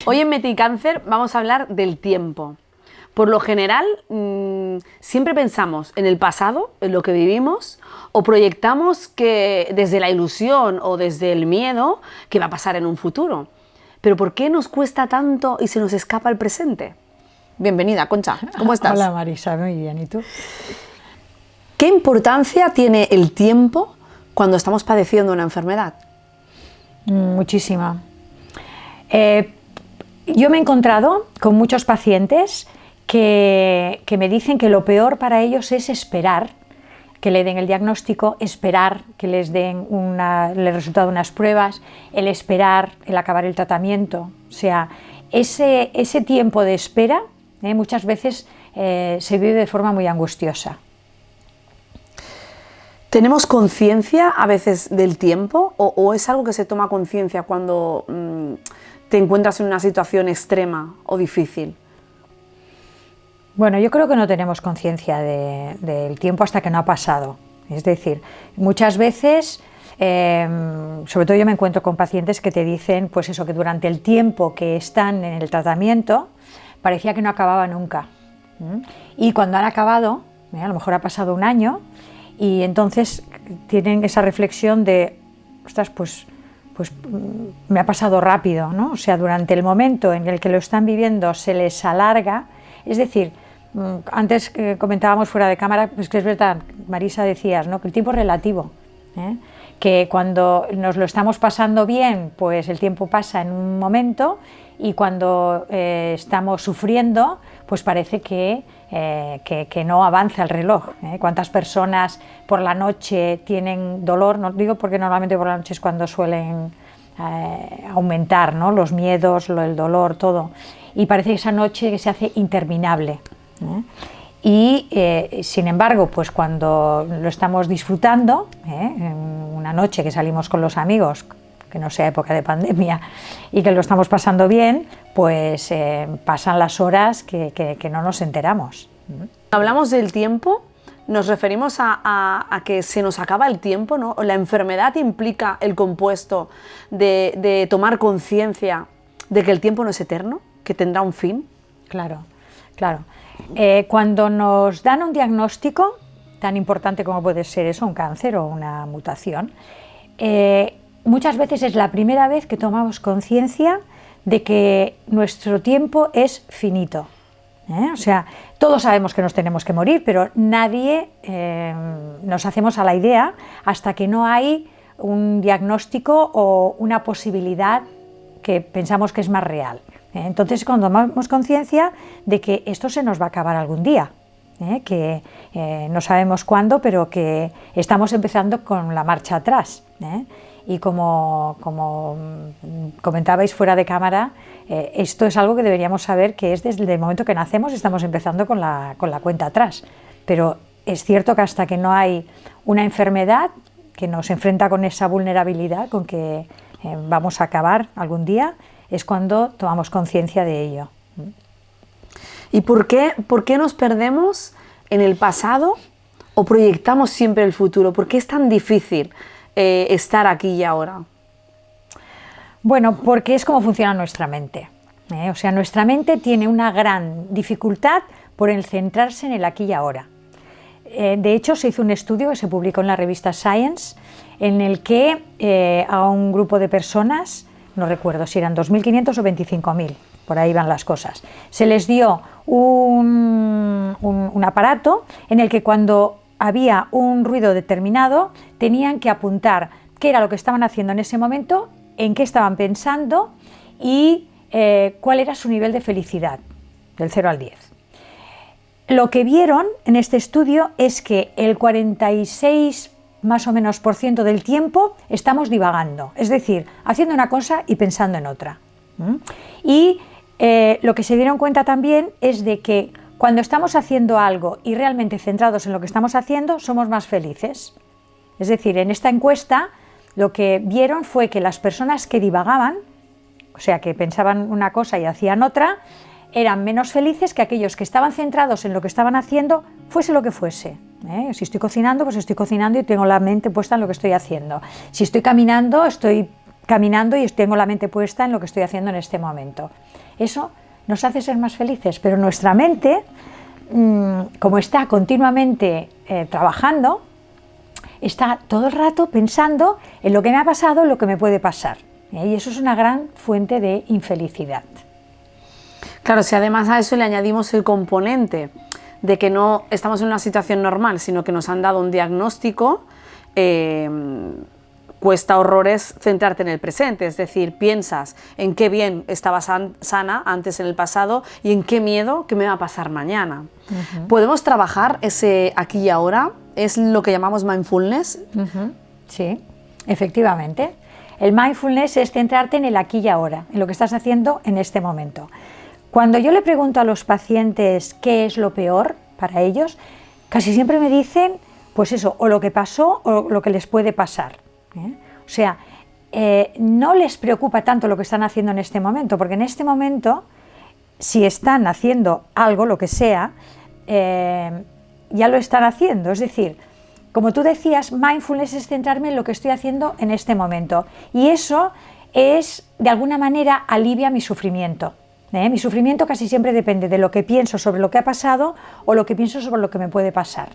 Hoy en Meticáncer vamos a hablar del tiempo. Por lo general, siempre pensamos en el pasado, en lo que vivimos, o proyectamos que desde la ilusión o desde el miedo que va a pasar en un futuro. Pero ¿por qué nos cuesta tanto y se nos escapa el presente? Bienvenida, Concha. ¿Cómo estás? Hola, Marisa. Muy bien. ¿Y tú? ¿Qué importancia tiene el tiempo cuando estamos padeciendo una enfermedad? Muchísima. Yo me he encontrado con muchos pacientes que me dicen que lo peor para ellos es esperar que le den el diagnóstico, esperar que les den el resultado de unas pruebas, el esperar, el acabar el tratamiento. O sea, ese tiempo de espera muchas veces se vive de forma muy angustiosa. ¿Tenemos conciencia a veces del tiempo o es algo que se toma conciencia cuando te encuentras en una situación extrema o difícil? Bueno, yo creo que no tenemos conciencia del tiempo hasta que no ha pasado. Es decir, muchas veces, sobre todo yo me encuentro con pacientes que te dicen pues eso, que durante el tiempo que están en el tratamiento parecía que no acababa nunca. Y cuando han acabado, a lo mejor ha pasado un año, y entonces tienen esa reflexión de, ostras, pues me ha pasado rápido, ¿no? O sea, durante el momento en el que lo están viviendo se les alarga. Es decir, antes comentábamos fuera de cámara, pues que es verdad, Marisa decías, ¿no?, que el tiempo es relativo, que cuando nos lo estamos pasando bien, pues el tiempo pasa en un momento, y cuando estamos sufriendo, pues parece que no avanza el reloj. ¿Cuántas personas por la noche tienen dolor? No digo porque normalmente por la noche es cuando suelen aumentar, ¿no?, los miedos, el dolor, todo. Y parece que esa noche que se hace interminable. Y sin embargo, pues cuando lo estamos disfrutando, una noche que salimos con los amigos, que no sea época de pandemia, y que lo estamos pasando bien, pues pasan las horas que no nos enteramos. Hablamos del tiempo, nos referimos a que se nos acaba el tiempo, ¿no? La enfermedad implica el compuesto de tomar conciencia de que el tiempo no es eterno, que tendrá un fin. Claro, claro. Cuando nos dan un diagnóstico tan importante como puede ser eso, un cáncer o una mutación, muchas veces es la primera vez que tomamos conciencia de que nuestro tiempo es finito. O sea, todos sabemos que nos tenemos que morir, pero nadie nos hacemos a la idea hasta que no hay un diagnóstico o una posibilidad que pensamos que es más real. Entonces, cuando tomamos conciencia de que esto se nos va a acabar algún día, que no sabemos cuándo, pero que estamos empezando con la marcha atrás. Y como comentabais fuera de cámara, esto es algo que deberíamos saber, que es desde el momento que nacemos estamos empezando con la cuenta atrás. Pero es cierto que hasta que no hay una enfermedad que nos enfrenta con esa vulnerabilidad, con que vamos a acabar algún día, es cuando tomamos conciencia de ello. ¿Y por qué nos perdemos en el pasado o proyectamos siempre el futuro? ¿Por qué es tan difícil estar aquí y ahora? Bueno, porque es como funciona nuestra mente. O sea, nuestra mente tiene una gran dificultad por el centrarse en el aquí y ahora. De hecho, se hizo un estudio que se publicó en la revista Science, en el que a un grupo de personas, no recuerdo si eran 2.500 o 25.000, por ahí van las cosas, se les dio un aparato en el que cuando había un ruido determinado tenían que apuntar qué era lo que estaban haciendo en ese momento, en qué estaban pensando y cuál era su nivel de felicidad, del 0 al 10. Lo que vieron en este estudio es que el 46 más o menos % del tiempo estamos divagando, es decir, haciendo una cosa y pensando en otra. Y lo que se dieron cuenta también es de que cuando estamos haciendo algo y realmente centrados en lo que estamos haciendo, somos más felices. Es decir, en esta encuesta lo que vieron fue que las personas que divagaban, o sea, que pensaban una cosa y hacían otra, eran menos felices que aquellos que estaban centrados en lo que estaban haciendo, fuese lo que fuese. Si estoy cocinando, pues estoy cocinando y tengo la mente puesta en lo que estoy haciendo. Si estoy caminando, estoy caminando y tengo la mente puesta en lo que estoy haciendo en este momento. Eso nos hace ser más felices, pero nuestra mente, como está continuamente trabajando, está todo el rato pensando en lo que me ha pasado, en lo que me puede pasar. Y eso es una gran fuente de infelicidad. Claro, si además a eso le añadimos el componente de que no estamos en una situación normal, sino que nos han dado un diagnóstico, cuesta horrores centrarte en el presente, es decir, piensas en qué bien estaba sana antes en el pasado y en qué miedo que me va a pasar mañana. ¿Podemos trabajar ese aquí y ahora? ¿Es lo que llamamos mindfulness? Sí, efectivamente. El mindfulness es centrarte en el aquí y ahora, en lo que estás haciendo en este momento. Cuando yo le pregunto a los pacientes qué es lo peor para ellos, casi siempre me dicen, pues eso, o lo que pasó o lo que les puede pasar. O sea, no les preocupa tanto lo que están haciendo en este momento, porque en este momento, si están haciendo algo, lo que sea, ya lo están haciendo. Es decir, como tú decías, mindfulness es centrarme en lo que estoy haciendo en este momento. Y eso es, de alguna manera, alivia mi sufrimiento. Mi sufrimiento casi siempre depende de lo que pienso sobre lo que ha pasado o lo que pienso sobre lo que me puede pasar.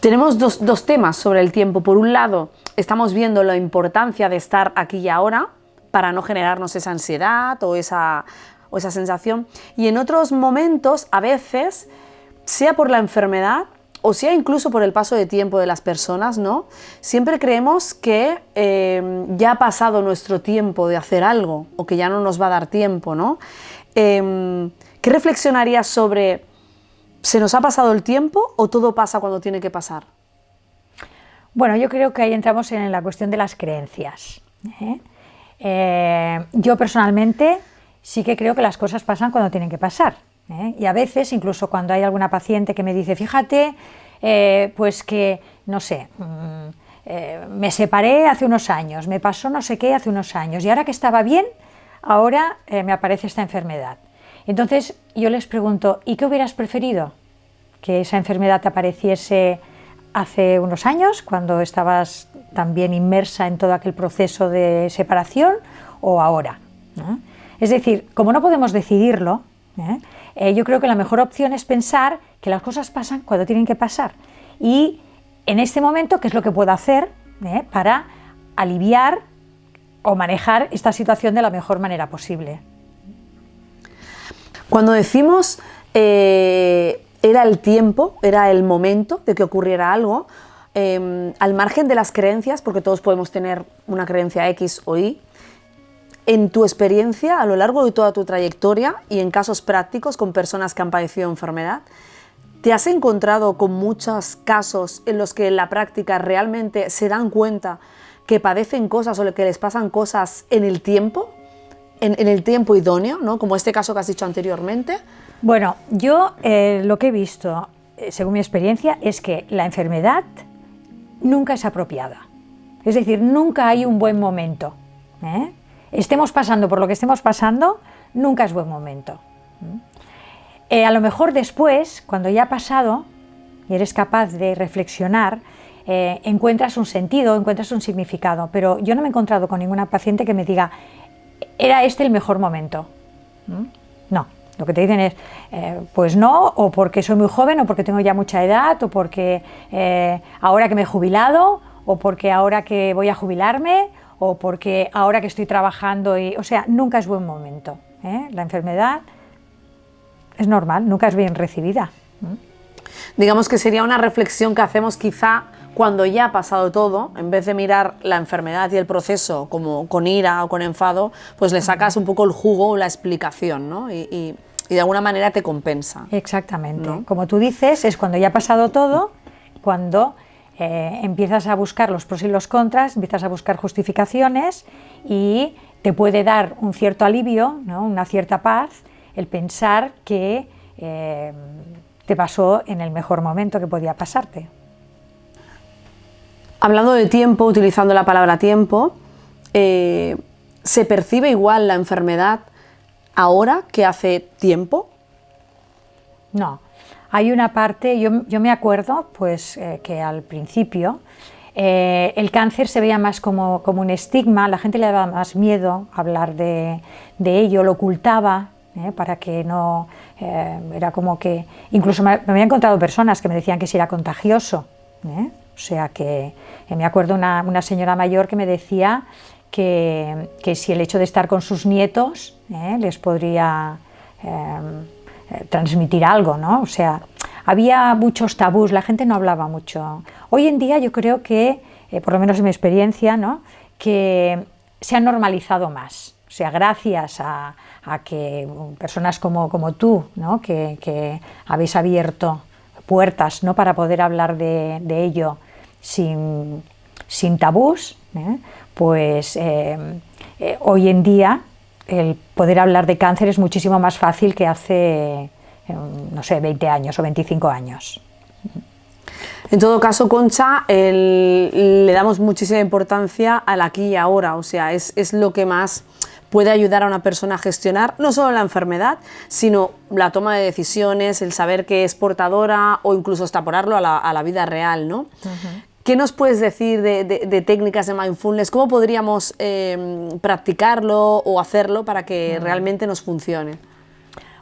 Tenemos dos temas sobre el tiempo. Por un lado, estamos viendo la importancia de estar aquí y ahora para no generarnos esa ansiedad o esa sensación. Y en otros momentos, a veces, sea por la enfermedad o sea incluso por el paso de tiempo de las personas, ¿no? Siempre creemos que ya ha pasado nuestro tiempo de hacer algo o que ya no nos va a dar tiempo, ¿no? ¿Qué reflexionarías sobre se nos ha pasado el tiempo o todo pasa cuando tiene que pasar? Bueno, yo creo que ahí entramos en la cuestión de las creencias. Yo personalmente sí que creo que las cosas pasan cuando tienen que pasar. Y a veces, incluso cuando hay alguna paciente que me dice, fíjate, pues que, no sé, me separé hace unos años, me pasó no sé qué hace unos años, y ahora que estaba bien, ahora me aparece esta enfermedad. Entonces yo les pregunto, ¿y qué hubieras preferido? ¿Que esa enfermedad te apareciese hace unos años, cuando estabas también inmersa en todo aquel proceso de separación, o ahora? Es decir, como no podemos decidirlo, yo creo que la mejor opción es pensar que las cosas pasan cuando tienen que pasar. Y en este momento, ¿qué es lo que puedo hacer para aliviar o manejar esta situación de la mejor manera posible? Cuando decimos era el tiempo, era el momento de que ocurriera algo, al margen de las creencias, porque todos podemos tener una creencia X o Y, en tu experiencia, a lo largo de toda tu trayectoria y en casos prácticos con personas que han padecido enfermedad, ¿te has encontrado con muchos casos en los que en la práctica realmente se dan cuenta que padecen cosas o que les pasan cosas en el tiempo? En el tiempo idóneo, ¿no? Como este caso que has dicho anteriormente. Bueno, yo lo que he visto, según mi experiencia, es que la enfermedad nunca es apropiada. Es decir, nunca hay un buen momento. Estemos pasando por lo que estemos pasando, nunca es buen momento. A lo mejor después, cuando ya ha pasado y eres capaz de reflexionar, encuentras un sentido, encuentras un significado. Pero yo no me he encontrado con ninguna paciente que me diga, ¿era este el mejor momento? No, lo que te dicen es, pues no, o porque soy muy joven, o porque tengo ya mucha edad, o porque ahora que me he jubilado, o porque ahora que voy a jubilarme, o porque ahora que estoy trabajando, o sea, nunca es buen momento. La enfermedad es normal, nunca es bien recibida. Digamos que sería una reflexión que hacemos quizá cuando ya ha pasado todo, en vez de mirar la enfermedad y el proceso como con ira o con enfado, pues le sacas un poco el jugo o la explicación, ¿no? Y de alguna manera te compensa. Exactamente. ¿No? Como tú dices, es cuando ya ha pasado todo, cuando empiezas a buscar los pros y los contras, empiezas a buscar justificaciones y te puede dar un cierto alivio, ¿no? Una cierta paz, el pensar que te pasó en el mejor momento que podía pasarte. Hablando de tiempo, utilizando la palabra tiempo, ¿se percibe igual la enfermedad ahora que hace tiempo? No, hay una parte, yo me acuerdo pues que al principio el cáncer se veía más como un estigma, la gente le daba más miedo hablar de ello, lo ocultaba, para que no... era como que... Incluso me había encontrado personas que me decían que si era contagioso, o sea que me acuerdo una señora mayor que me decía que si el hecho de estar con sus nietos les podría transmitir algo, ¿no? O sea, había muchos tabús, la gente no hablaba mucho. Hoy en día yo creo que, por lo menos en mi experiencia, ¿no?, que se ha normalizado más. O sea, gracias a que personas como tú, ¿no?, que habéis abierto puertas, ¿no?, para poder hablar de ello sin tabús, pues hoy en día el poder hablar de cáncer es muchísimo más fácil que hace, no sé, 20 años o 25 años. En todo caso, Concha, le damos muchísima importancia al aquí y ahora, o sea, es lo que más puede ayudar a una persona a gestionar no solo la enfermedad, sino la toma de decisiones, el saber que es portadora o incluso extrapolarlo a la vida real, ¿no? Uh-huh. ¿Qué nos puedes decir de técnicas de mindfulness? ¿Cómo podríamos practicarlo o hacerlo para que realmente nos funcione?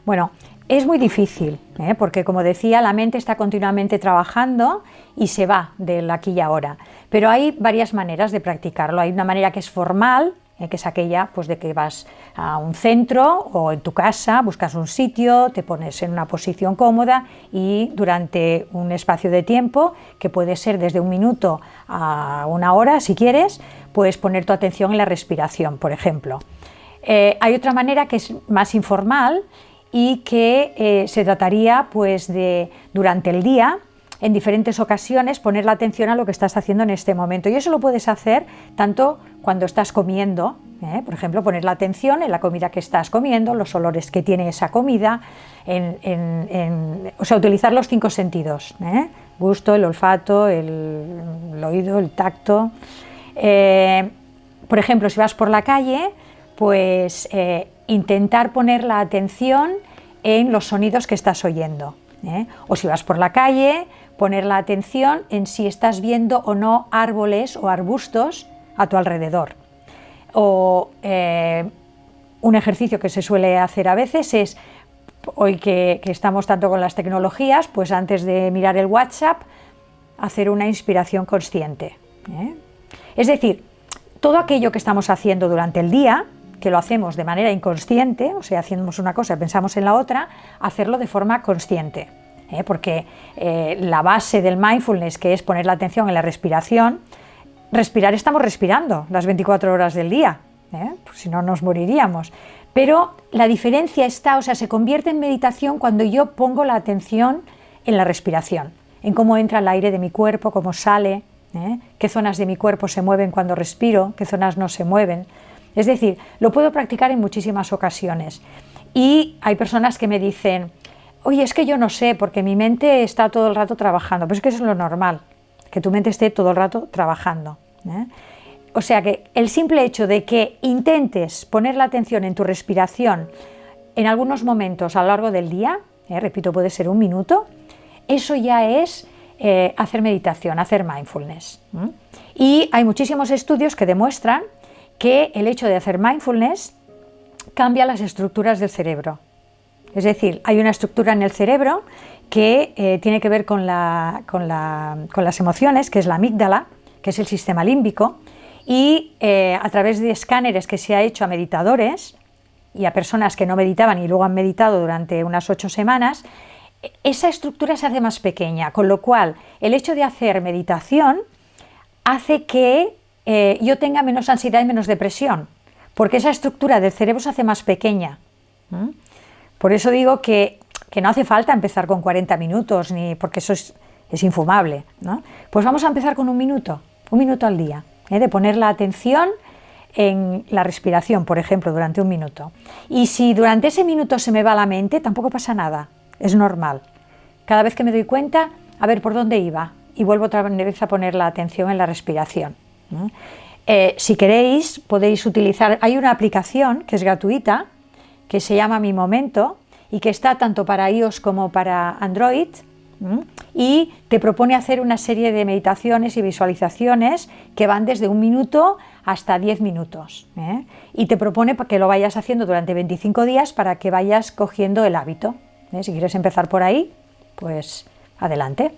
Bueno, es muy difícil, porque como decía, la mente está continuamente trabajando y se va del aquí y ahora. Pero hay varias maneras de practicarlo. Hay una manera que es formal, que es aquella pues, de que vas a un centro o en tu casa, buscas un sitio, te pones en una posición cómoda y durante un espacio de tiempo, que puede ser desde 1 minuto a 1 hora si quieres, puedes poner tu atención en la respiración, por ejemplo. Hay otra manera que es más informal y que se trataría pues, de durante el día, en diferentes ocasiones, poner la atención a lo que estás haciendo en este momento. Y eso lo puedes hacer tanto cuando estás comiendo, por ejemplo, poner la atención en la comida que estás comiendo, los olores que tiene esa comida, o sea, utilizar los 5 sentidos, gusto, el olfato, el oído, el tacto. Por ejemplo, si vas por la calle, pues intentar poner la atención en los sonidos que estás oyendo. O si vas por la calle, poner la atención en si estás viendo o no árboles o arbustos a tu alrededor. O un ejercicio que se suele hacer a veces es, hoy que estamos tanto con las tecnologías, pues antes de mirar el WhatsApp, hacer una inspiración consciente. Es decir, todo aquello que estamos haciendo durante el día, que lo hacemos de manera inconsciente, o sea, hacemos una cosa y pensamos en la otra, hacerlo de forma consciente. Porque la base del mindfulness, que es poner la atención en la respiración, respirar estamos respirando las 24 horas del día, pues si no nos moriríamos. Pero la diferencia está, o sea, se convierte en meditación cuando yo pongo la atención en la respiración, en cómo entra el aire de mi cuerpo, cómo sale, qué zonas de mi cuerpo se mueven cuando respiro, qué zonas no se mueven. Es decir, lo puedo practicar en muchísimas ocasiones. Y hay personas que me dicen, oye, es que yo no sé, porque mi mente está todo el rato trabajando. Pues es que eso es lo normal, que tu mente esté todo el rato trabajando. O sea que el simple hecho de que intentes poner la atención en tu respiración en algunos momentos a lo largo del día, repito, puede ser 1 minuto, eso ya es hacer meditación, hacer mindfulness. Y hay muchísimos estudios que demuestran que el hecho de hacer mindfulness cambia las estructuras del cerebro. Es decir, hay una estructura en el cerebro que tiene que ver con las emociones, que es la amígdala, que es el sistema límbico, y a través de escáneres que se ha hecho a meditadores y a personas que no meditaban y luego han meditado durante unas 8 semanas, esa estructura se hace más pequeña, con lo cual el hecho de hacer meditación hace que yo tenga menos ansiedad y menos depresión, porque esa estructura del cerebro se hace más pequeña. Por eso digo que no hace falta empezar con 40 minutos, porque eso es infumable, ¿no? Pues vamos a empezar con 1 minuto al día, de poner la atención en la respiración, por ejemplo, durante 1 minuto. Y si durante ese minuto se me va la mente, tampoco pasa nada, es normal. Cada vez que me doy cuenta, a ver por dónde iba, y vuelvo otra vez a poner la atención en la respiración. Si queréis, podéis utilizar, hay una aplicación que es gratuita, que se llama Mi Momento y que está tanto para iOS como para Android, y te propone hacer una serie de meditaciones y visualizaciones que van desde 1 minuto hasta 10 minutos, y te propone que lo vayas haciendo durante 25 días para que vayas cogiendo el hábito. Si quieres empezar por ahí, pues adelante.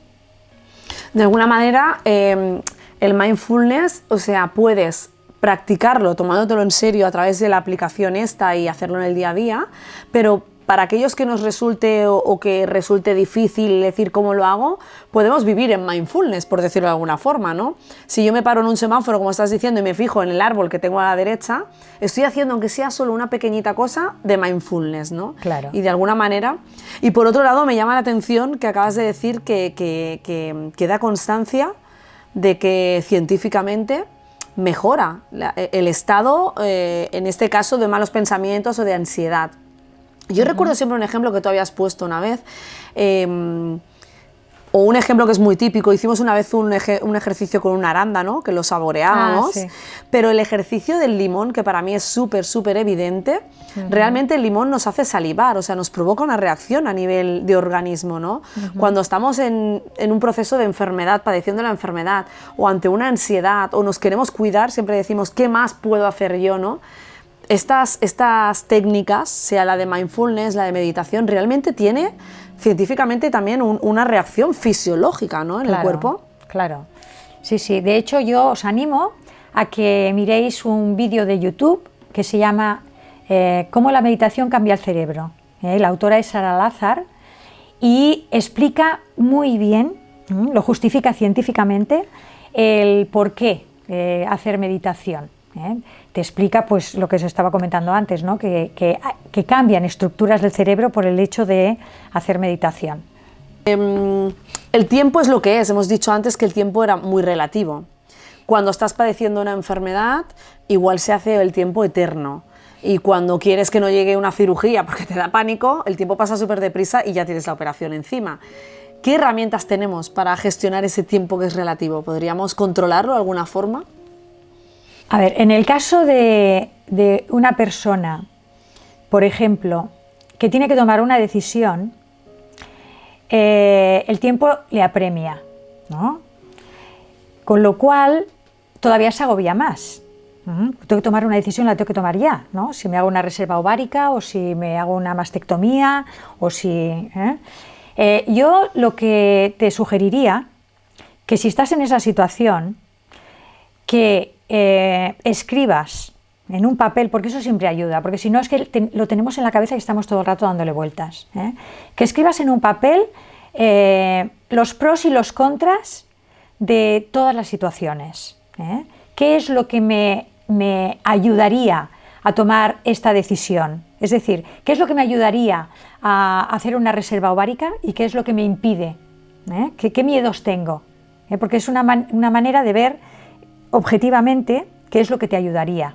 De alguna manera, el mindfulness, o sea, puedes practicarlo tomándotelo en serio a través de la aplicación esta y hacerlo en el día a día, pero para aquellos que nos resulte o que resulte difícil decir cómo lo hago, podemos vivir en mindfulness, por decirlo de alguna forma, ¿no? Si yo me paro en un semáforo, como estás diciendo, y me fijo en el árbol que tengo a la derecha, estoy haciendo, aunque sea solo una pequeñita cosa, de mindfulness, ¿no? Claro. Y de alguna manera. Y por otro lado, me llama la atención que acabas de decir que da constancia de que científicamente mejora el estado, en este caso, de malos pensamientos o de ansiedad. Yo recuerdo siempre un ejemplo que tú habías puesto una vez, o un ejemplo que es muy típico. Hicimos una vez un ejercicio con un arándano, que lo saboreábamos, sí. pero el ejercicio del limón, que para mí es súper evidente, realmente el limón nos hace salivar, o sea, nos provoca una reacción a nivel de organismo, ¿no? Cuando estamos en un proceso de enfermedad, padeciendo la enfermedad, o ante una ansiedad, o nos queremos cuidar, siempre decimos, ¿qué más puedo hacer yo, no? Estas técnicas, sea la de mindfulness, la de meditación, realmente tiene científicamente también una reacción fisiológica, ¿no?, en el cuerpo. Claro, sí, sí. De hecho, yo os animo a que miréis un vídeo de YouTube que se llama Cómo la meditación cambia el cerebro. La autora es Sara Lazar y explica muy bien, lo justifica científicamente, el por qué hacer meditación. Te explica pues lo que se estaba comentando antes, ¿no? que cambian estructuras del cerebro por el hecho de hacer meditación. El tiempo es lo que es. Hemos dicho antes que el tiempo era muy relativo. Cuando estás padeciendo una enfermedad, igual se hace el tiempo eterno. Y cuando quieres que no llegue una cirugía porque te da pánico, el tiempo pasa súper deprisa y ya tienes la operación encima. ¿Qué herramientas tenemos para gestionar ese tiempo que es relativo? ¿Podríamos controlarlo de alguna forma? A ver, en el caso de una persona, por ejemplo, que tiene que tomar una decisión, el tiempo le apremia, ¿no? Con lo cual todavía se agobia más. Tengo que tomar una decisión, la tengo que tomar ya, ¿no? Si me hago una reserva ovárica o si me hago una mastectomía o si... yo lo que te sugeriría, que si estás en esa situación, que escribas en un papel, porque eso siempre ayuda, porque si no es que lo tenemos en la cabeza y estamos todo el rato dándole vueltas, que escribas en un papel los pros y los contras de todas las situaciones. ¿Qué es lo que me ayudaría a tomar esta decisión? Es decir, ¿qué es lo que me ayudaría a hacer una reserva ovárica y qué es lo que me impide? ¿Qué miedos tengo? Porque es una manera de ver objetivamente qué es lo que te ayudaría,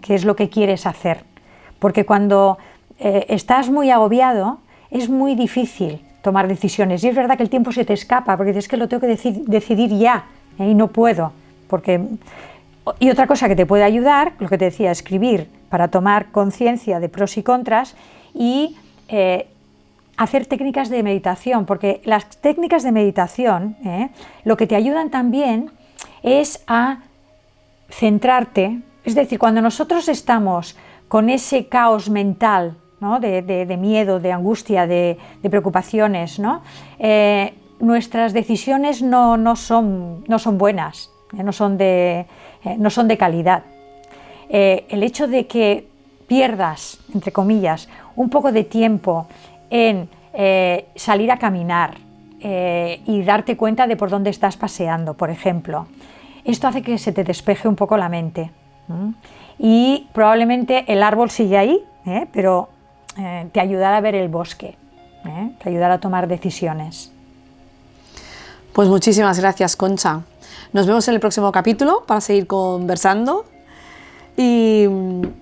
qué es lo que quieres hacer. Porque cuando estás muy agobiado es muy difícil tomar decisiones y es verdad que el tiempo se te escapa porque dices que lo tengo que decidir ya y no puedo. Y otra cosa que te puede ayudar, lo que te decía, escribir para tomar conciencia de pros y contras y hacer técnicas de meditación, porque las técnicas de meditación lo que te ayudan también es a centrarte, es decir, cuando nosotros estamos con ese caos mental, ¿no? de miedo, de angustia, de preocupaciones, ¿no? Nuestras decisiones no son buenas, no son de calidad. El hecho de que pierdas, entre comillas, un poco de tiempo en salir a caminar y darte cuenta de por dónde estás paseando, por ejemplo, esto hace que se te despeje un poco la mente. Y probablemente el árbol sigue ahí, pero te ayudará a ver el bosque, te ayudará a tomar decisiones. Pues muchísimas gracias, Concha. Nos vemos en el próximo capítulo para seguir conversando. Y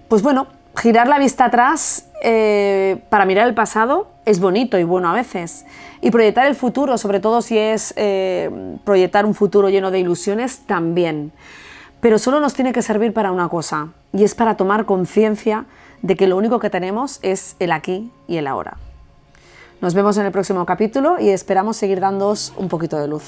pues bueno, girar la vista atrás para mirar el pasado es bonito y bueno a veces. Y proyectar el futuro, sobre todo si es proyectar un futuro lleno de ilusiones, también. Pero solo nos tiene que servir para una cosa, y es para tomar conciencia de que lo único que tenemos es el aquí y el ahora. Nos vemos en el próximo capítulo y esperamos seguir dándoos un poquito de luz.